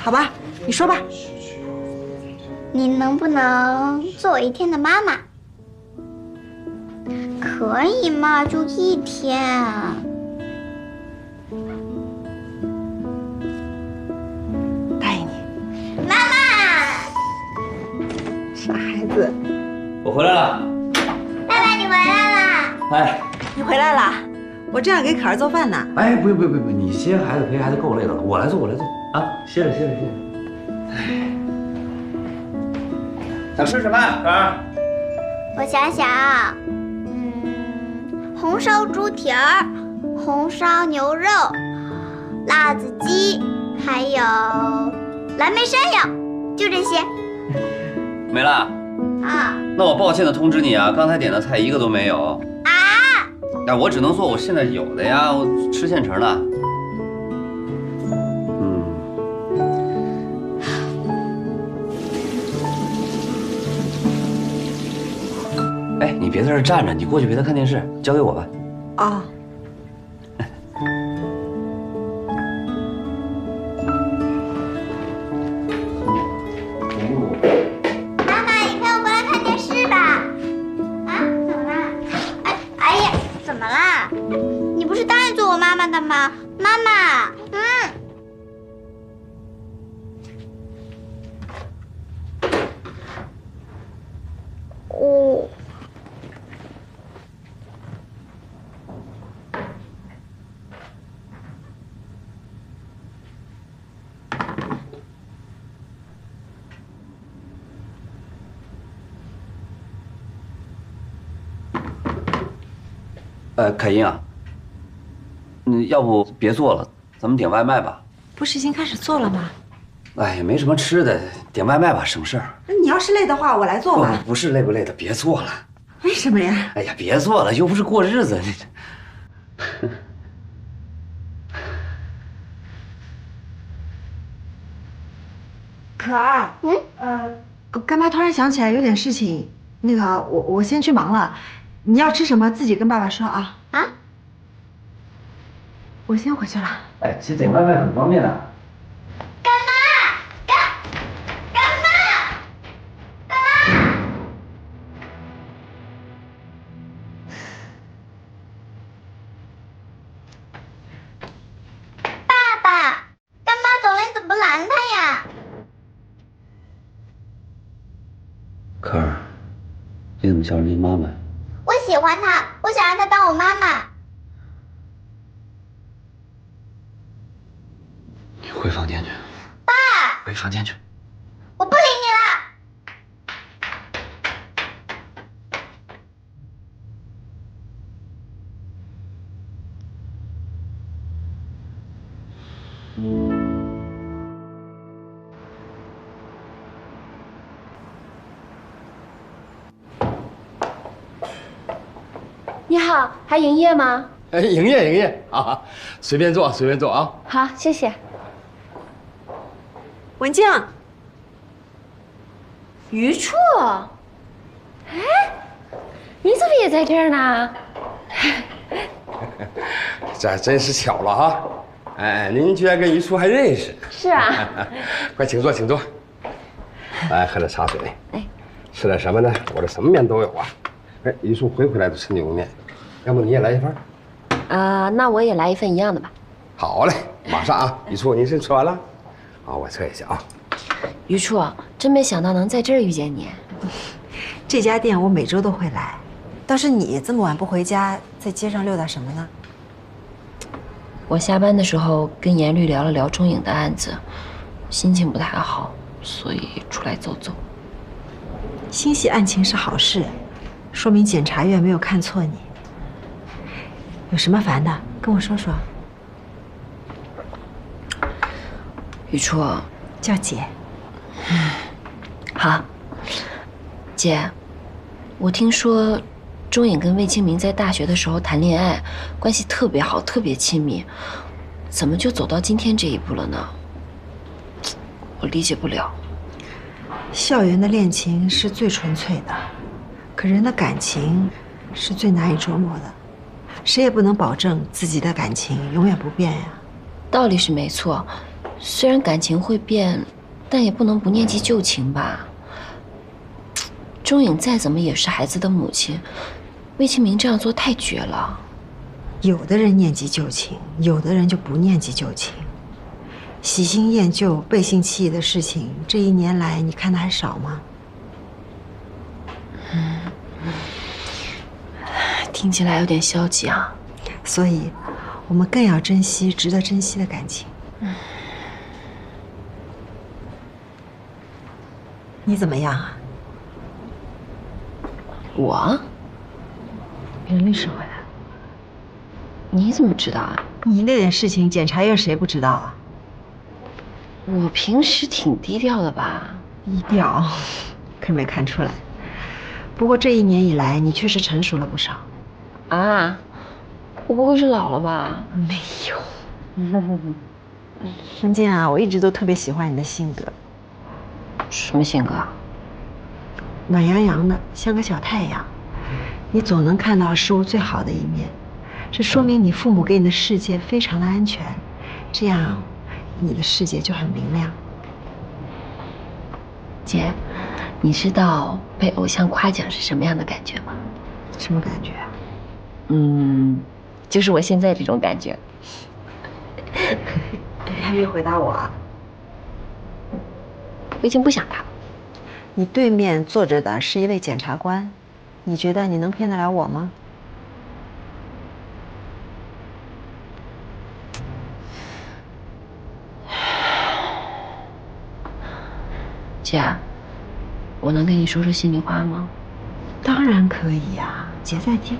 好吧，你说吧。你能不能做我一天的妈妈？可以嘛，就一天。答应你。妈妈，傻孩子。我回来了。爸爸，你回来啦！哎，你回来啦？我正要给可儿做饭呢。哎，不用，你接孩子陪孩子够累了，我来做啊！歇着。哎，想吃什么，可儿？我想想，红烧猪蹄儿，红烧牛肉，辣子鸡，还有蓝莓山药，就这些。没了。啊。那我抱歉的通知你啊，刚才点的菜一个都没有。啊！哎，我只能做我现在有的呀，我吃现成的。哎，你别在这站着，你过去陪他看电视，交给我吧。哦。妈妈，你陪我过来看电视吧。啊？怎么啦？哎呀，怎么啦？你不是答应做我妈妈的吗？妈妈，哦。凯英啊，要不别做了，咱们点外卖吧。不是已经开始做了吗？哎，也没什么吃的，点外卖吧，省事儿。那你要是累的话，我来做吧。不是累不累的，别做了。为什么呀？哎呀，别做了，又不是过日子。可儿，我干妈突然想起来有点事情，那个我先去忙了，你要吃什么自己跟爸爸说啊。啊？我先回去了。哎，其实点外卖很方便的。干妈，干妈。爸爸，干妈走了，你怎么不拦她呀？可儿，你怎么叫人家妈妈？我喜欢她，我想让她当我妈妈。你回房间去。爸，回房间去。我不理你了。你好，还营业吗？哎，营业啊，随便坐啊。好，谢谢。文静，余处，哎，你怎么也在这儿呢？这还真是巧了哈！哎，您居然跟于初还认识？是啊。快请坐。来，喝点茶水。哎，吃点什么呢？我这什么面都有啊。哎，于初回来都吃牛肉面，要不你也来一份？那我也来一份一样的吧。好嘞，马上啊！于初，您是吃完了？好，我测一下啊。余处，真没想到能在这儿遇见你。这家店我每周都会来，倒是你这么晚不回家，在街上溜达什么呢？我下班的时候跟严律聊了聊钟颖的案子，心情不太好，所以出来走走。心系案情是好事，说明检察院没有看错你。有什么烦的，跟我说说。余处，叫姐。好，姐，我听说钟颖跟魏清明在大学的时候谈恋爱，关系特别好，特别亲密，怎么就走到今天这一步了呢？我理解不了。校园的恋情是最纯粹的，可人的感情是最难以琢磨的，谁也不能保证自己的感情永远不变呀。道理是没错，虽然感情会变，但也不能不念及旧情吧。钟颖再怎么也是孩子的母亲，魏清明这样做太绝了。有的人念及旧情，有的人就不念及旧情。喜新厌旧、背信弃义的事情，这1年来你看的还少吗？听起来有点消极啊。所以，我们更要珍惜值得珍惜的感情。你怎么样啊？我？任律师回来。你怎么知道啊？你那点事情，检察院谁不知道啊？我平时挺低调的吧？低调，可没看出来。不过这1年以来，你确实成熟了不少。啊？我不会是老了吧？没有。申健啊，我一直都特别喜欢你的性格。什么性格啊？暖洋洋的，像个小太阳。你总能看到事物最好的一面，这说明你父母给你的世界非常的安全，这样你的世界就很明亮。姐，你知道被偶像夸奖是什么样的感觉吗？什么感觉？就是我现在这种感觉。你还没回答我啊？我已经不想答了。你对面坐着的是一位检察官，你觉得你能骗得了我吗？姐，我能跟你说说心里话吗？当然可以呀，姐在听。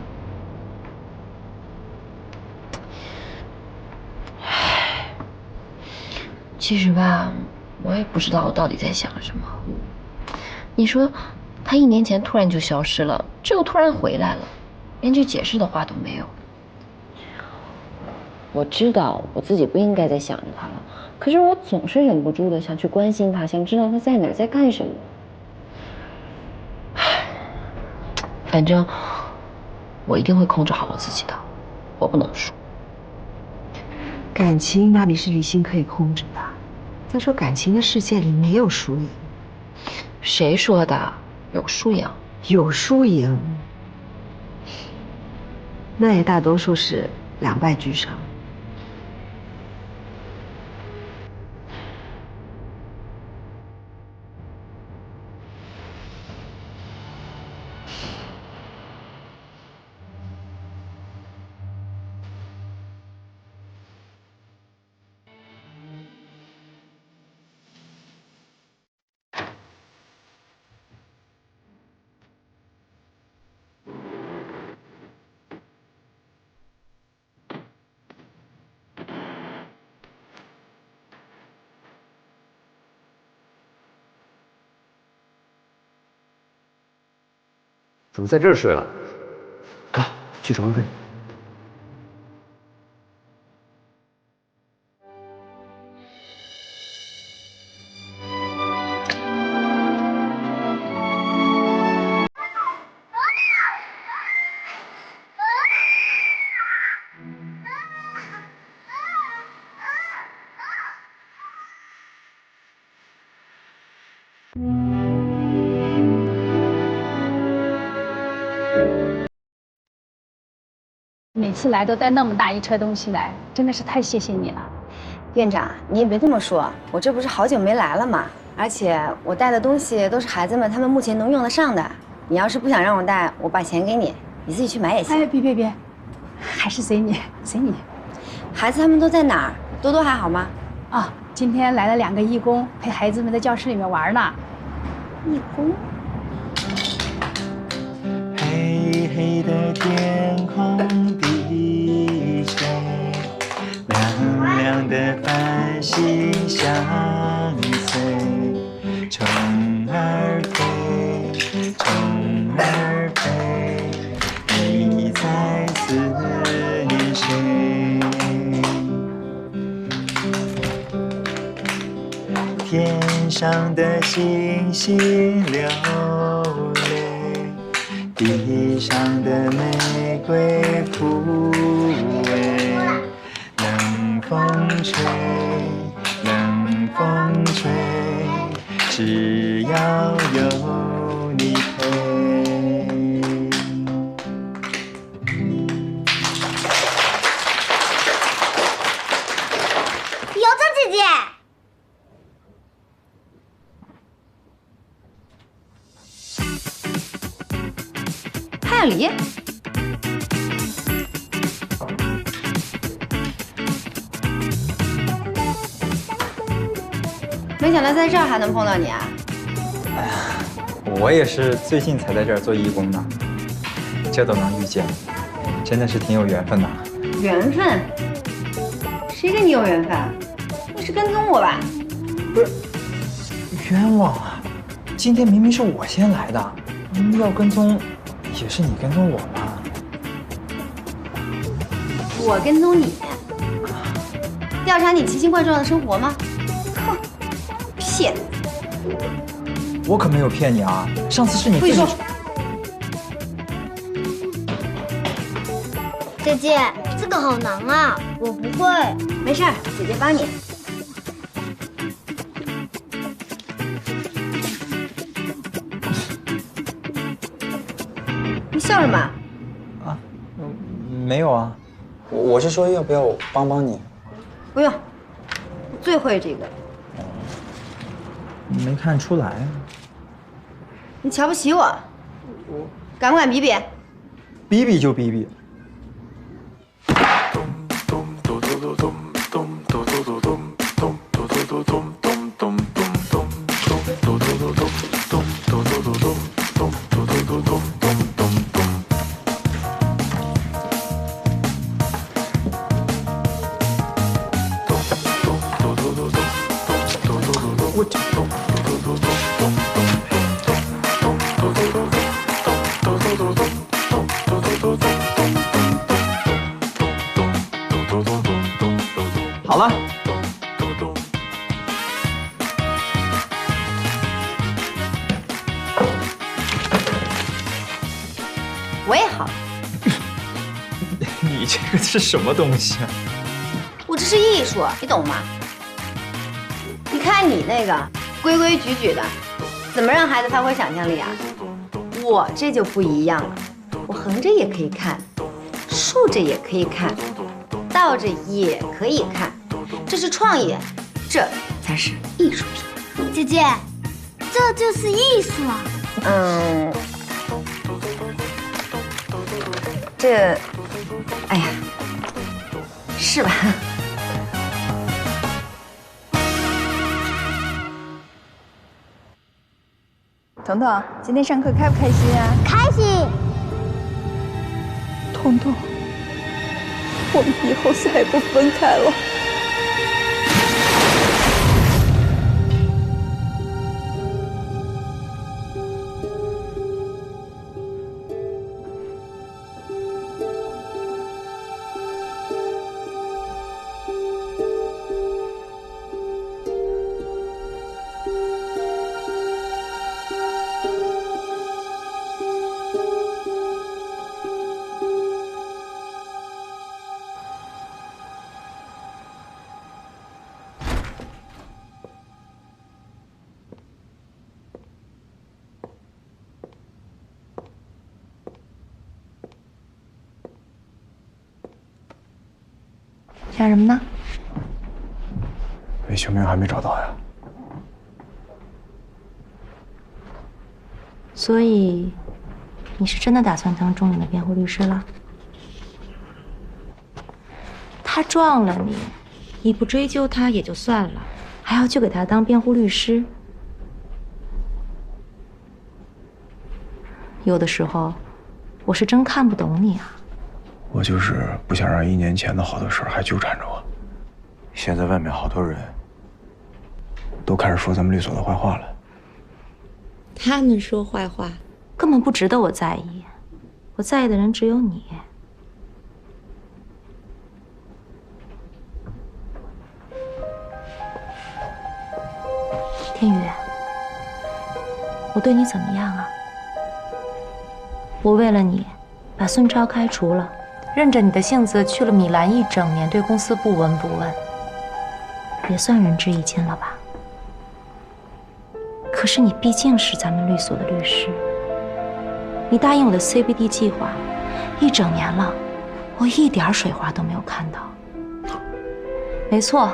其实吧，我也不知道我到底在想什么。你说，他1年前突然就消失了，这又突然回来了，连句解释的话都没有。我知道我自己不应该再想着他了，可是我总是忍不住的想去关心他，想知道他在哪儿，在干什么。反正我一定会控制好我自己的，我不能输。感情哪里是理性可以控制的？再说感情的世界里没有输赢。谁说的？有输赢。有输赢，那也大多数是2败俱伤。怎么在这儿睡了？走，去床上睡。每次来都带那么大一车东西来，真的是太谢谢你了。院长，你也别这么说，我这不是好久没来了嘛，而且我带的东西都是孩子们他们目前能用得上的。你要是不想让我带，我把钱给你，你自己去买也行。哎，别，还是随你，随你。孩子他们都在哪儿？多多还好吗？啊，今天来了2个义工，陪孩子们在教室里面玩呢。义工。黑黑的天空低垂，亮亮的繁星相随，虫儿飞，虫儿飞，你在思念谁？天上的星星流泪，地上的玫瑰枯萎，冷风吹，冷只要有你陪。邮政姐姐，潘晓黎，没想到在这儿还能碰到你啊！我也是最近才在这儿做义工的，这都能遇见，真的是挺有缘分的。缘分？谁跟你有缘分？你是跟踪我吧？不是，冤枉啊！今天明明是我先来的，要跟踪，也是你跟踪我吧？我跟踪你，调查你奇形怪状的生活吗？哼，骗子！我可没有骗你啊！上次是你自己说。姐姐，这个好难啊，我不会。没事儿，姐姐帮你。你笑什么？啊，没有啊，我是说要不要我帮帮你？不用，我最会这个。没看出来啊。你瞧不起我？敢不敢比比？比比就比比。好了。我也好。你这个是什么东西啊？我这是艺术，你懂吗？你看你那个规规矩矩的，怎么让孩子发挥想象力啊？我这就不一样了，我横着也可以看，竖着也可以看，倒着也可以看，这是创意，这才是艺术品。姐姐，这就是艺术啊！这，哎呀，是吧？彤彤，今天上课开不开心啊？开心。彤彤，我们以后再也不分开了。想什么呢？魏秋明还没找到呀。所以，你是真的打算当钟颖的辩护律师了？他撞了你，你不追究他也就算了，还要去给他当辩护律师。有的时候，我是真看不懂你啊。我就是不想让1年前的好多事儿还纠缠着我。现在外面好多人都开始说咱们律所的坏话了。他们说坏话，根本不值得我在意。我在意的人只有你。天宇，我对你怎么样啊？我为了你，把孙超开除了。任着你的性子去了米兰1整年，对公司不闻不问，也算仁至义尽了吧？可是你毕竟是咱们律所的律师，你答应我的 CBD 计划1整年了，我一点水花都没有看到。没错，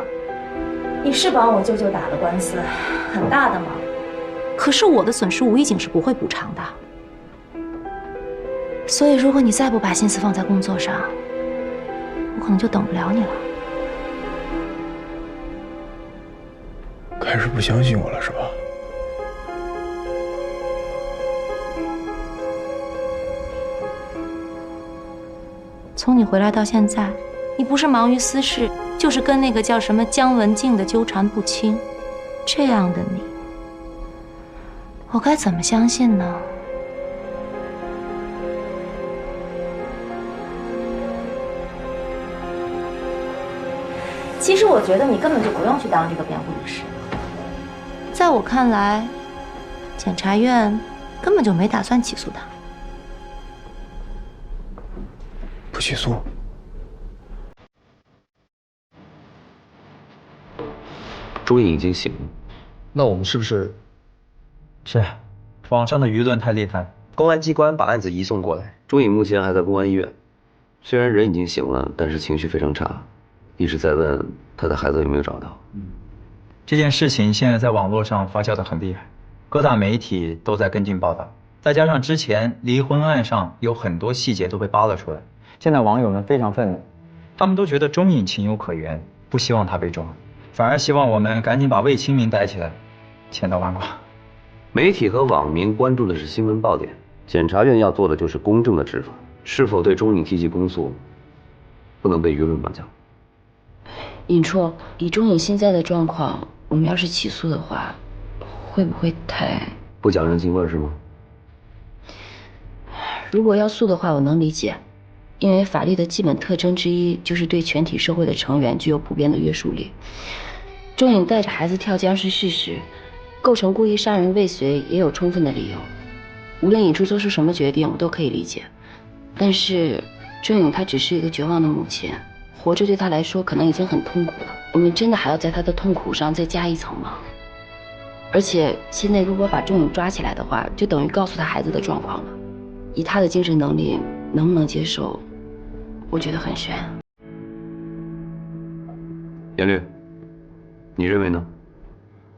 你是帮我舅舅打了官司，很大的忙。可是我的损失无预警是不会补偿的。所以，如果你再不把心思放在工作上，我可能就等不了你了。开始不相信我了是吧？从你回来到现在，你不是忙于私事，就是跟那个叫什么姜文静的纠缠不清。这样的你，我该怎么相信呢？其实我觉得你根本就不用去当这个辩护律师。在我看来，检察院根本就没打算起诉他。不起诉？钟颖已经醒了，那我们是不是？是，网上的舆论太厉害，公安机关把案子移送过来。钟颖目前还在公安医院，虽然人已经醒了，但是情绪非常差，一直在问他的孩子有没有找到。这件事情现在在网络上发酵得很厉害，各大媒体都在跟进报道，再加上之前离婚案上有很多细节都被扒了出来，现在网友们非常愤怒，他们都觉得钟颖情有可原，不希望他被抓，反而希望我们赶紧把魏清明逮起来，千刀万剐。媒体和网民关注的是新闻爆点，检察院要做的就是公正的执法，是否对钟颖提起公诉，不能被舆论绑架。尹处，以钟颖现在的状况，我们要是起诉的话，会不会太……不讲人情味是吗？如果要诉的话，我能理解，因为法律的基本特征之一就是对全体社会的成员具有普遍的约束力。钟颖带着孩子跳江是事实，构成故意杀人未遂也有充分的理由。无论尹处做出什么决定，我都可以理解。但是钟颖她只是一个绝望的母亲。活着对他来说可能已经很痛苦了，我们真的还要在他的痛苦上再加一层吗？而且现在如果把钟颖抓起来的话，就等于告诉他孩子的状况了。以他的精神能力，能不能接受，我觉得很悬。严律，你认为呢？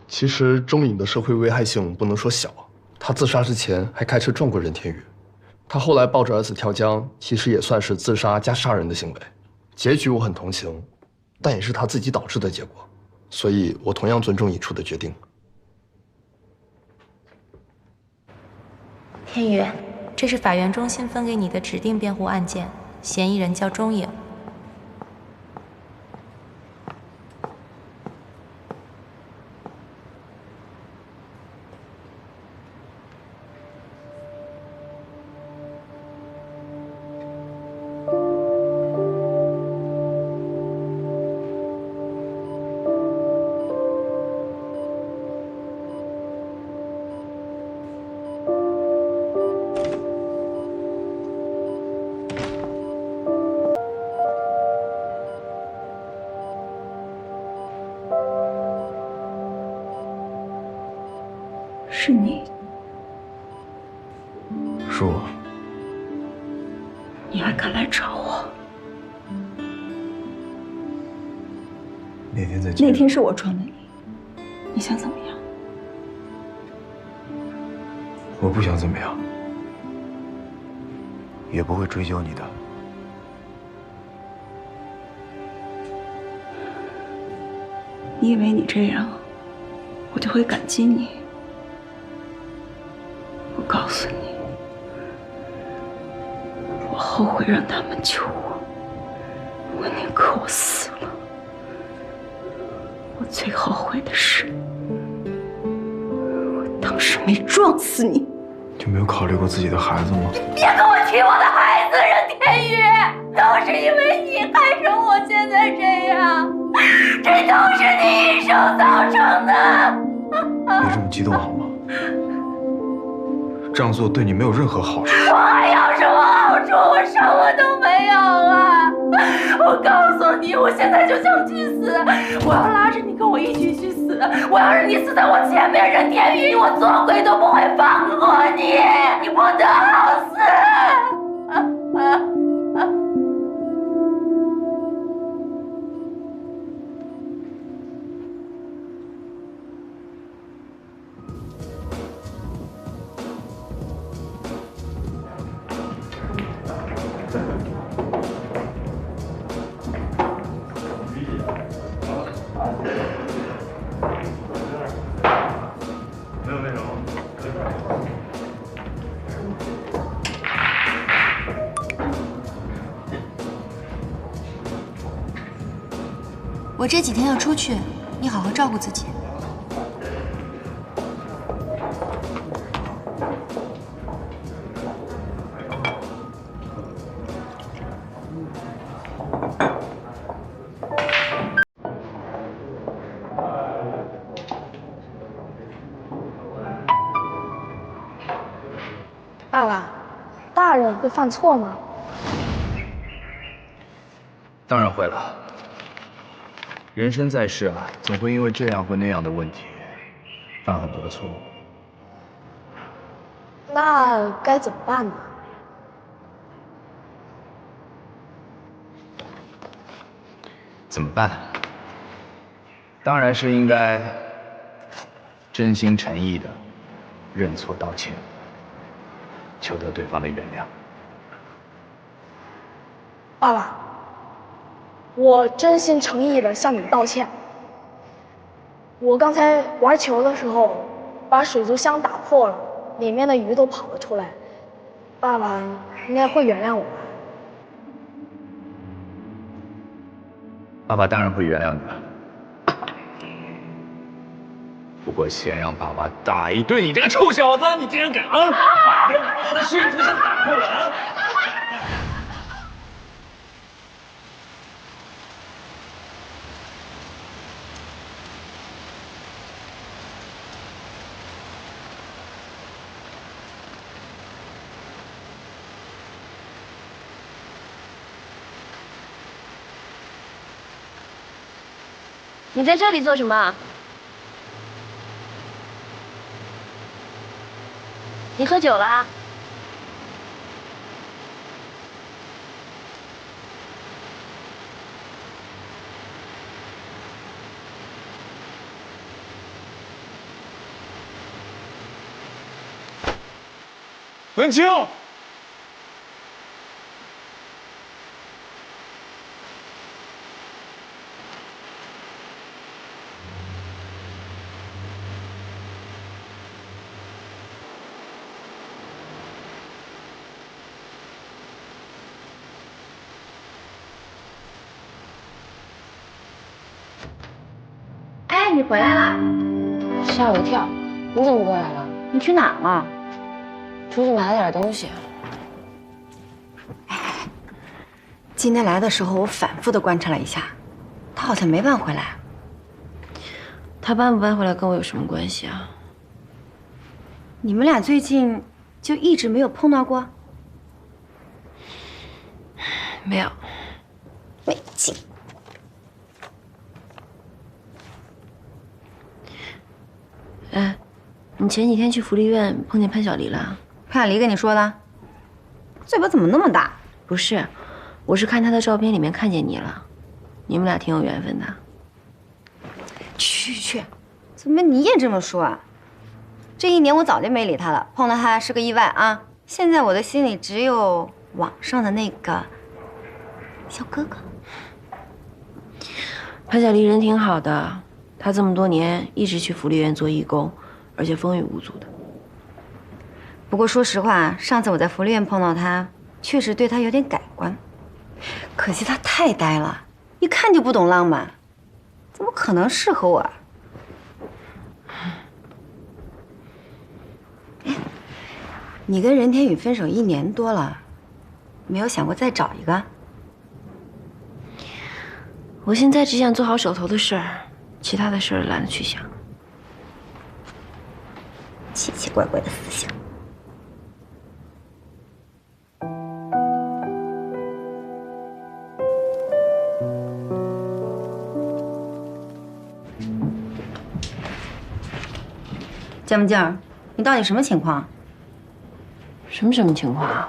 其实钟颖的社会危害性不能说小，他自杀之前还开车撞过任天宇，他后来抱着儿子跳江，其实也算是自杀加杀人的行为。结局我很同情，但也是他自己导致的结果，所以我同样尊重尹处的决定。天宇，这是法院中心分给你的指定辩护案件，嫌疑人叫钟颖。是你，是我。你还敢来找我？那天在那天是我撞的你，你想怎么样？我不想怎么样，也不会追究你的。你以为你这样，我就会感激你？我告诉你，我后悔让他们救我，我宁可我死了。我最后悔的是，我当时没撞死你。就没有考虑过自己的孩子吗？别跟我提我的孩子，任天宇，都是因为你害成我现在这样，这都是你一手造成的。别这么激动好吗？这样做对你没有任何好处。我还要什么好处？我什么都没有啊！我告诉你，我现在就想去死，我要拉着你跟我一起去死。死！我要是你死在我前面，任天宇，我做鬼都不会放过你！你不得好死！我这几天要出去，你好好照顾自己。爸爸，大人会犯错吗？当然会了。人生在世啊，总会因为这样或那样的问题，犯很多的错误。那该怎么办呢？怎么办？当然是应该真心诚意的认错道歉，求得对方的原谅。爸爸，我真心诚意的向你道歉。我刚才玩球的时候，把水族箱打破了，里面的鱼都跑了出来。爸爸应该会原谅我吧？爸爸当然会原谅你了。不过先让爸爸打一顿你这个臭小子！你竟然敢啊！把我的水族箱打破了啊！你在这里做什么？你喝酒了？文清，哎，你回来了，吓我一跳。你怎么过来了？你去哪了？出去买了点东西。今天来的时候，我反复的观察了一下，他好像没搬回来。他搬不搬回来跟我有什么关系啊？你们俩最近就一直没有碰到过？没有。没劲。哎，你前几天去福利院碰见潘小黎了？潘小黎跟你说的？嘴巴怎么那么大？不是，我是看他的照片里面看见你了，你们俩挺有缘分的。去，怎么你也这么说啊？这一年我早就没理他了，碰到他是个意外啊。现在我的心里只有网上的那个小哥哥。潘小黎人挺好的，他这么多年一直去福利院做义工，而且风雨无阻的。不过说实话，上次我在福利院碰到他，确实对他有点改观。可惜他太呆了，一看就不懂浪漫，怎么可能适合我啊？哎，你跟任天宇分手1年多了，没有想过再找一个？我现在只想做好手头的事儿，其他的事儿懒得去想。奇奇怪怪的思想。江木静，你到底什么情况？什么情况啊？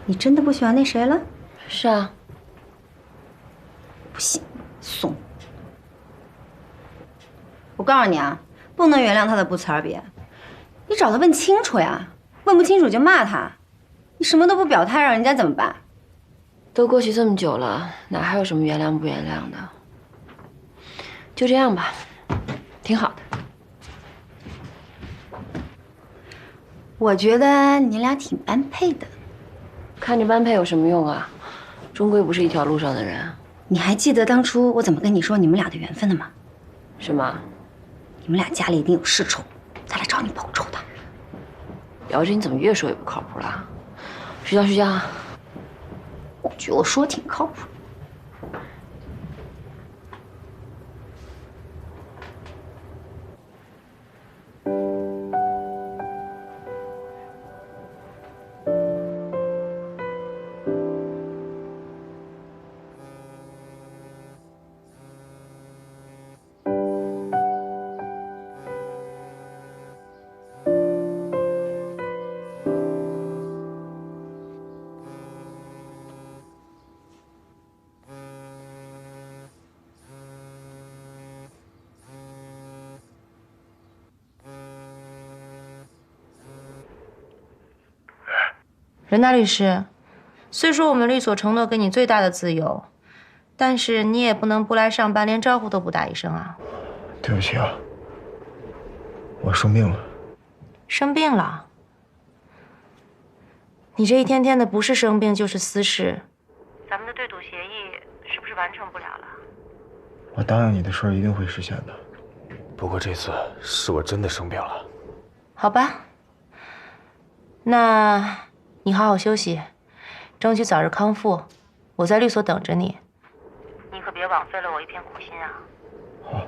你真的不喜欢那谁了？是啊。不信，怂。我告诉你啊，不能原谅他的不辞而别，你找他问清楚呀，问不清楚就骂他，你什么都不表态，让人家怎么办？都过去这么久了，哪还有什么原谅不原谅的？就这样吧，挺好的。我觉得你俩挺般配的。看着般配有什么用啊？终归不是一条路上的人。你还记得当初我怎么跟你说你们俩的缘分的吗？什么？你们俩家里一定有世仇，他来找你报仇的。瑶姐，你怎么越说越不靠谱了？睡觉啊！我觉得我说挺靠谱。任大律师，虽说我们律所承诺给你最大的自由，但是你也不能不来上班，连招呼都不打一声啊！对不起啊，我生病了。生病了？你这一天天的不是生病就是私事，咱们的对赌协议是不是完成不了了？我答应你的事儿一定会实现的，不过这次是我真的生病了。好吧，那你好好休息，争取早日康复。我在律所等着你，你可别枉费了我一片苦心啊！好。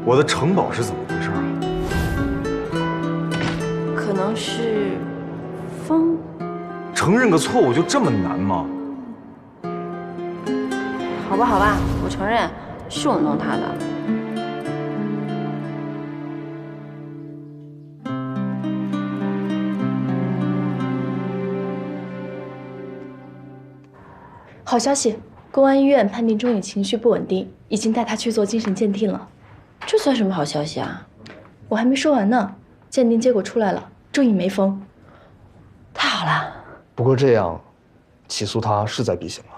我的城堡是怎么回事啊？可能是风。承认个错误就这么难吗？好吧，我承认是我弄他的。好消息，公安医院判定钟颖情绪不稳定，已经带他去做精神鉴定了。这算什么好消息啊？我还没说完呢，鉴定结果出来了，钟颖没疯。太好了。不过这样，起诉他势在必行啊。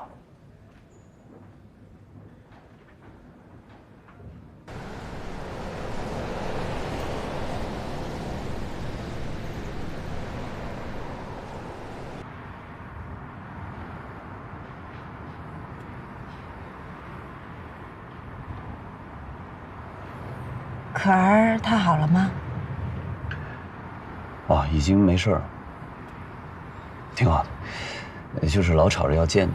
可儿她好了吗？哦，已经没事了，挺好的，就是老吵着要见你。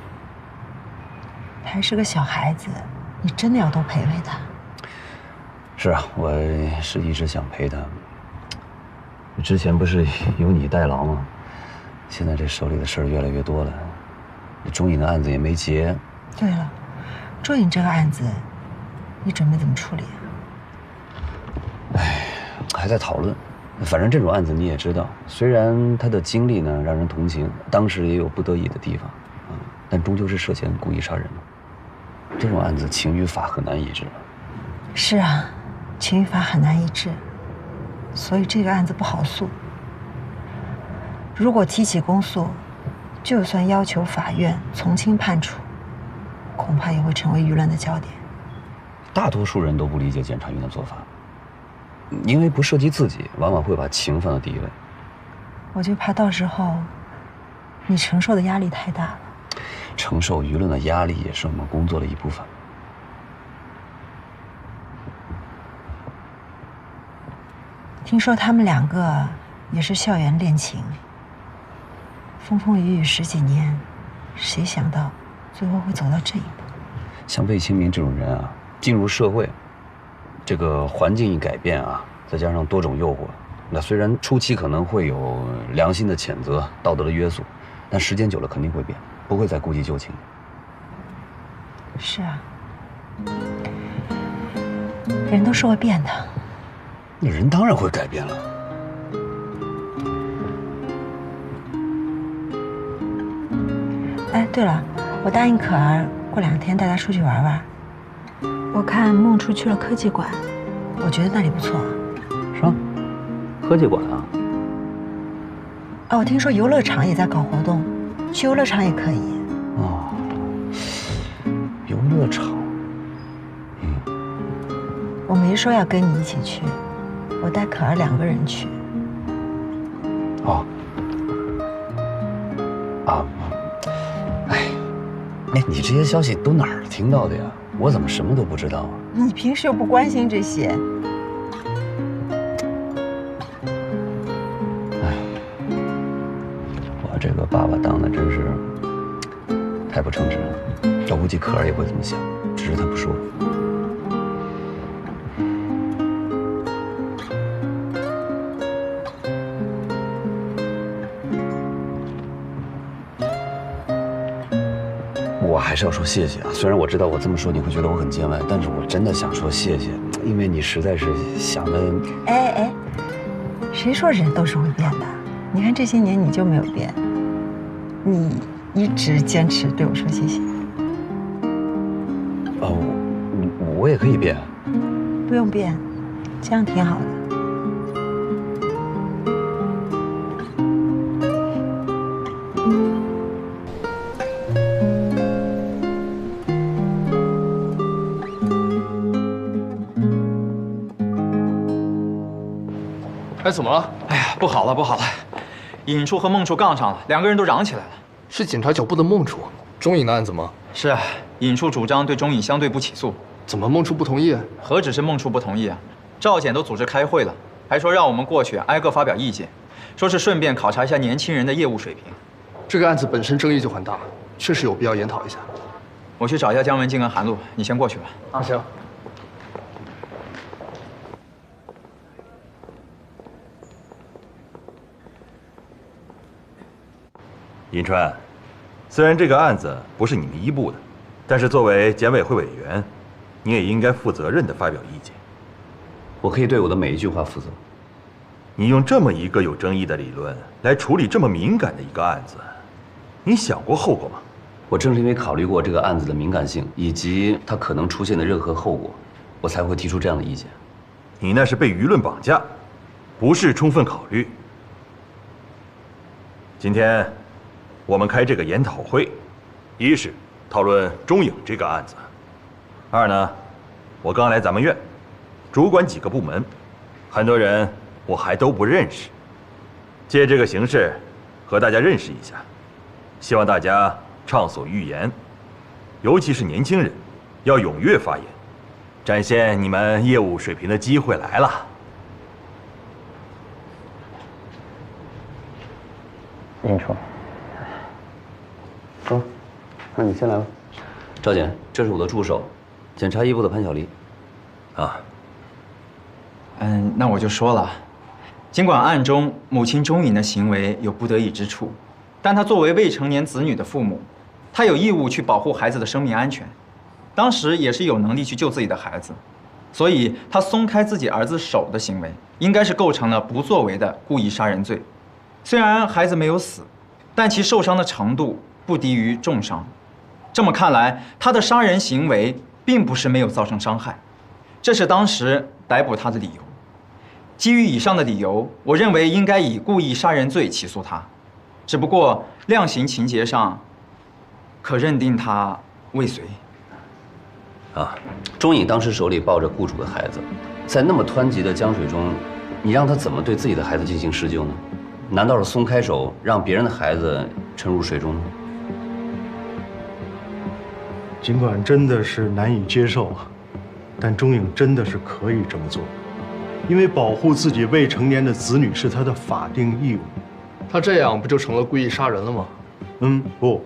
她还是个小孩子，你真的要多陪陪她。是啊，我是一直想陪她。之前不是有你代劳吗？现在这手里的事儿越来越多了，钟颖的案子也没结。对了，钟颖这个案子，你准备怎么处理啊？还在讨论，反正这种案子你也知道，虽然他的经历呢让人同情，当时也有不得已的地方，但终究是涉嫌故意杀人嘛。这种案子情与法很难一致。是啊，情与法很难一致，所以这个案子不好诉。如果提起公诉，就算要求法院从轻判处，恐怕也会成为舆论的焦点。大多数人都不理解检察院的做法，因为不涉及自己，往往会把情放到第一位。我就怕到时候你承受的压力太大了。承受舆论的压力也是我们工作的一部分。听说他们2个也是校园恋情，风风雨雨10几年，谁想到最后会走到这一步？像魏清明这种人啊，进入社会，这个环境一改变啊，再加上多种诱惑，那虽然初期可能会有良心的谴责、道德的约束，但时间久了肯定会变，不会再顾及旧情。是啊，人都是会变的。那人当然会改变了。哎，对了，我答应可儿过2天带她出去玩玩。我看孟初去了科技馆，我觉得那里不错。是吗？科技馆啊？哦，我听说游乐场也在搞活动，去游乐场也可以。哦，游乐场。我没说要跟你一起去，我带可儿2个人去。哦。啊。哎，你这些消息都哪儿听到的呀？我怎么什么都不知道啊？你平时又不关心这些。哎，我这个爸爸当的真是太不称职了。我估计可儿也会这么想，只是他不说。我还是要说谢谢啊！虽然我知道我这么说你会觉得我很见外，但是我真的想说谢谢，因为你实在是想的……哎，谁说人都是会变的？你看这些年你就没有变，你一直坚持对我说谢谢。哦，我也可以变。不用变，这样挺好的。哎，怎么了？哎呀，不好了，不好了！尹初和孟初杠上了，2个人都嚷起来了。是警察脚步的孟初，钟颖的案子吗？是啊，尹初主张对钟颖相对不起诉。怎么孟初不同意？何止是孟初不同意啊，赵检都组织开会了，还说让我们过去挨个发表意见，说是顺便考察一下年轻人的业务水平。这个案子本身争议就很大，确实有必要研讨一下。我去找一下姜文静跟韩露，你先过去吧。啊，行。尹川，虽然这个案子不是你们一部的，但是作为检委会委员，你也应该负责任地发表意见。我可以对我的每一句话负责。你用这么一个有争议的理论来处理这么敏感的一个案子，你想过后果吗？我正是因为考虑过这个案子的敏感性以及它可能出现的任何后果，我才会提出这样的意见。你那是被舆论绑架，不是充分考虑。今天我们开这个研讨会，一是讨论钟颖这个案子，二呢，我刚来咱们院，主管几个部门，很多人我还都不认识，借这个形式和大家认识一下，希望大家畅所欲言，尤其是年轻人，要踊跃发言，展现你们业务水平的机会来了。尹初，走，那你先来吧。赵检，这是我的助手，检察一部的潘晓丽。啊。那我就说了，尽管案中母亲钟颖的行为有不得已之处，但她作为未成年子女的父母，她有义务去保护孩子的生命安全。当时也是有能力去救自己的孩子，所以她松开自己儿子手的行为，应该是构成了不作为的故意杀人罪。虽然孩子没有死，但其受伤的程度不低于重伤。这么看来，他的杀人行为并不是没有造成伤害，这是当时逮捕他的理由。基于以上的理由，我认为应该以故意杀人罪起诉他。只不过量刑情节上，可认定他未遂。啊，钟颖当时手里抱着雇主的孩子，在那么湍急的江水中，你让他怎么对自己的孩子进行施救呢？难道是松开手，让别人的孩子沉入水中呢？尽管真的是难以接受啊，但钟颖真的是可以这么做，因为保护自己未成年的子女是他的法定义务。他这样不就成了故意杀人了吗？不，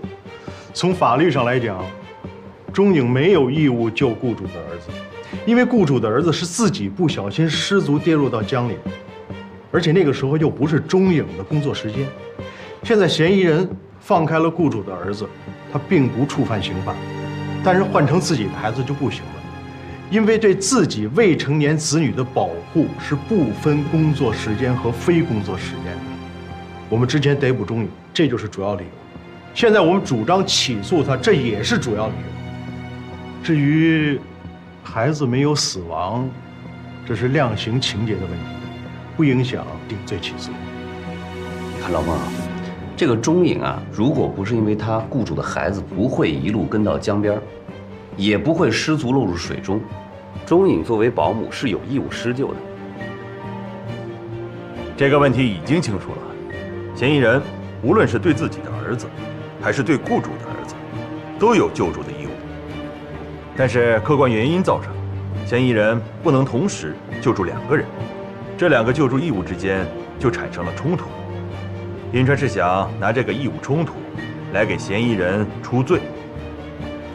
从法律上来讲，钟颖没有义务救雇主的儿子，因为雇主的儿子是自己不小心失足跌入到江里的，而且那个时候又不是钟颖的工作时间。现在嫌疑人放开了雇主的儿子，他并不触犯刑法，但是换成自己的孩子就不行了，因为对自己未成年子女的保护是不分工作时间和非工作时间的。我们之前逮捕钟颖，这就是主要理由。现在我们主张起诉他，这也是主要理由。至于孩子没有死亡，这是量刑情节的问题，不影响定罪起诉。你看老孟啊，这个钟颖啊，如果不是因为他雇主的孩子不会一路跟到江边，也不会失足落入水中，钟颖作为保姆是有义务施救的。这个问题已经清楚了。嫌疑人无论是对自己的儿子，还是对雇主的儿子，都有救助的义务。但是客观原因造成，嫌疑人不能同时救助2个人，这2个救助义务之间就产生了冲突。银川是想拿这个义务冲突来给嫌疑人出罪，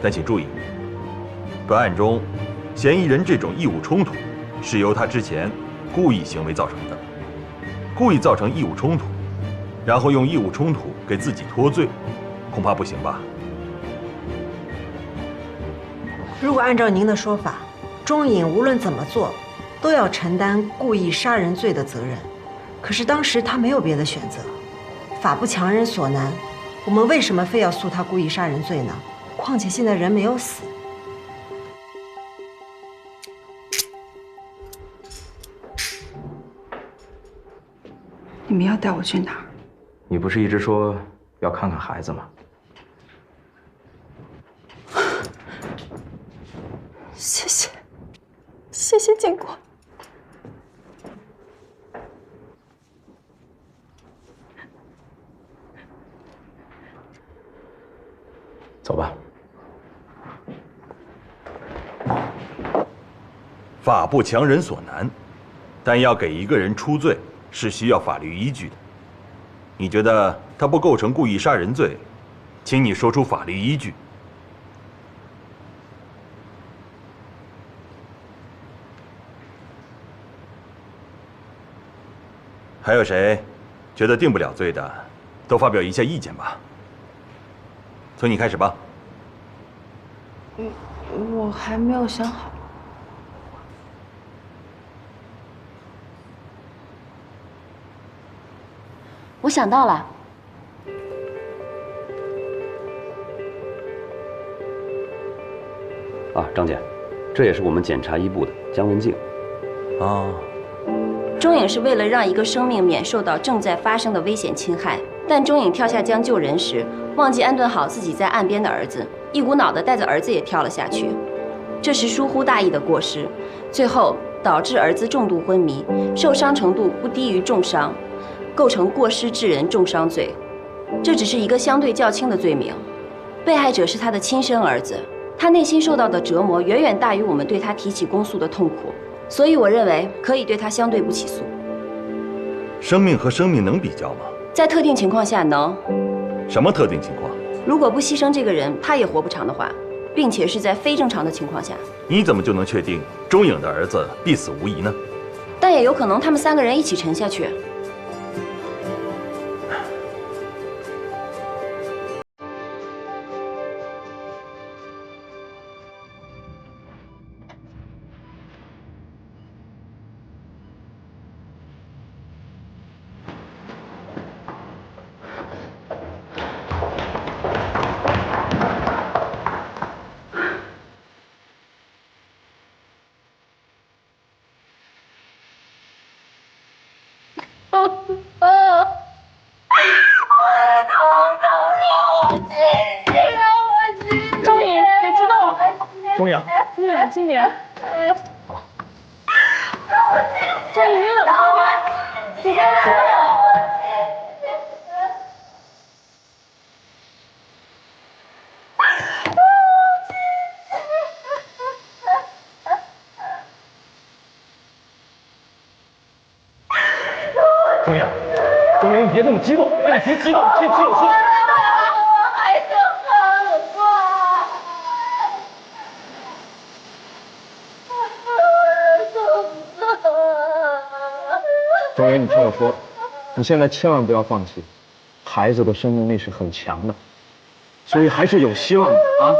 但请注意，本案中，嫌疑人这种义务冲突是由他之前故意行为造成的，故意造成义务冲突。然后用义务冲突给自己脱罪，恐怕不行吧？如果按照您的说法，钟颖无论怎么做，都要承担故意杀人罪的责任。可是当时他没有别的选择，法不强人所难，我们为什么非要诉他故意杀人罪呢？况且现在人没有死。你们要带我去哪儿？你不是一直说要看看孩子吗？谢谢，谢谢警官。走吧。法不强人所难，但要给一个人出罪是需要法律依据的。你觉得他不构成故意杀人罪，请你说出法律依据。还有谁觉得定不了罪的，都发表一下意见吧。从你开始吧。我还没有想好。我想到了，啊，张姐，这也是我们检察一部的姜文静。哦，钟颖是为了让一个生命免受到正在发生的危险侵害，但钟颖跳下江救人时，忘记安顿好自己在岸边的儿子，一股脑的带着儿子也跳了下去，这是疏忽大意的过失，最后导致儿子重度昏迷，受伤程度不低于重伤。构成过失致人重伤罪，这只是一个相对较轻的罪名。被害者是他的亲生儿子，他内心受到的折磨远远大于我们对他提起公诉的痛苦，所以我认为可以对他相对不起诉。生命和生命能比较吗？在特定情况下能。什么特定情况？如果不牺牲这个人，他也活不长的话，并且是在非正常的情况下。你怎么就能确定钟颖的儿子必死无疑呢？但也有可能他们3个人一起沉下去。我的钟颖，别激动。钟颖，今年。钟颖，你干什么？钟颖，钟颖，你别这么激动，别激动，听我说。还是恨我。钟颖，你听我说，你现在千万不要放弃，孩子的生命力是很强的，所以还是有希望的啊。